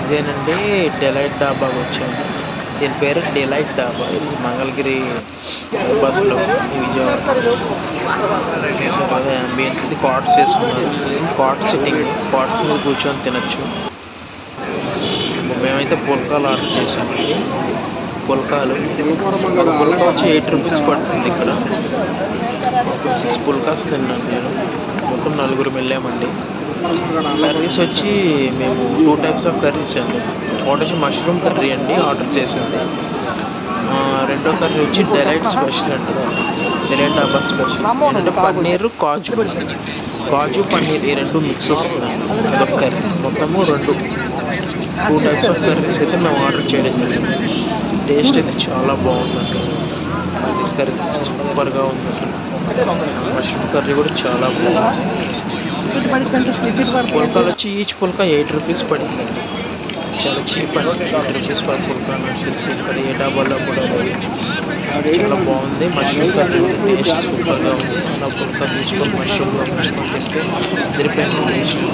ఇదేనండి డిలైట్ డాబాకి వచ్చాము. దీని పేరు డిలైట్ డాబా. ఇది మంగళగిరి బస్సులో విజయవాడ. చూసారు కదా అంబియన్స్. ఇది కార్డ్స్ వేసుకున్నారు. కార్డ్ సిట్టింగ్, కార్డ్స్ మీద కూర్చొని తినచ్చు. మేమైతే పుల్కాలు ఆర్డర్ చేసామండి. పుల్కాలు పుల్కా వచ్చి 8 రూపీస్ పడుతుంది. ఇక్కడ మొత్తం 6 పుల్కాస్ తిన్నాను నేను. మొత్తం 4 వెళ్ళామండి. కర్రీస్ వచ్చి మేము 2 టైప్స్ ఆఫ్ కర్రీస్ అండి. ఒకటి వచ్చి మష్రూమ్ కర్రీ అండి ఆర్డర్ చేసింది. రెండో కర్రీ వచ్చి డిలైట్ స్పెషల్ అండి. డిలైట్ డాబా స్పెషల్ ఏంటంటే పన్నీరు కాజు పన్నీర్ ఈ రెండు మిక్స్ వస్తుంది. అదొక కర్రీ. మొత్తము 2 టైప్స్ ఆఫ్ కర్రీస్ అయితే మేము ఆర్డర్ చేయడం జరిగింది. టేస్ట్ అయితే చాలా బాగుందండి. పన్నీర్ కర్రీ సూపర్గా ఉంది అసలు. మష్రూమ్ కర్రీ కూడా చాలా బాగుంది. పుల్కాలు వచ్చి ఈచ్ పుల్కా 8 రూపీస్ పడిందండి. చాలా చీప్ అండి. 8 రూపీస్ పర్ పుల్కా నాకు తెలిసి ఇక్కడ ఏ డాబాలో కూడా చాలా బాగుంది. మష్రూమ్ కర్రీ టేస్ట్ సూపర్గా ఉంది. అలా పుల్కా తీసుకొని మష్రూమ్లో ముంచుకొని తింటే తిరిపోయిన టేస్ట్.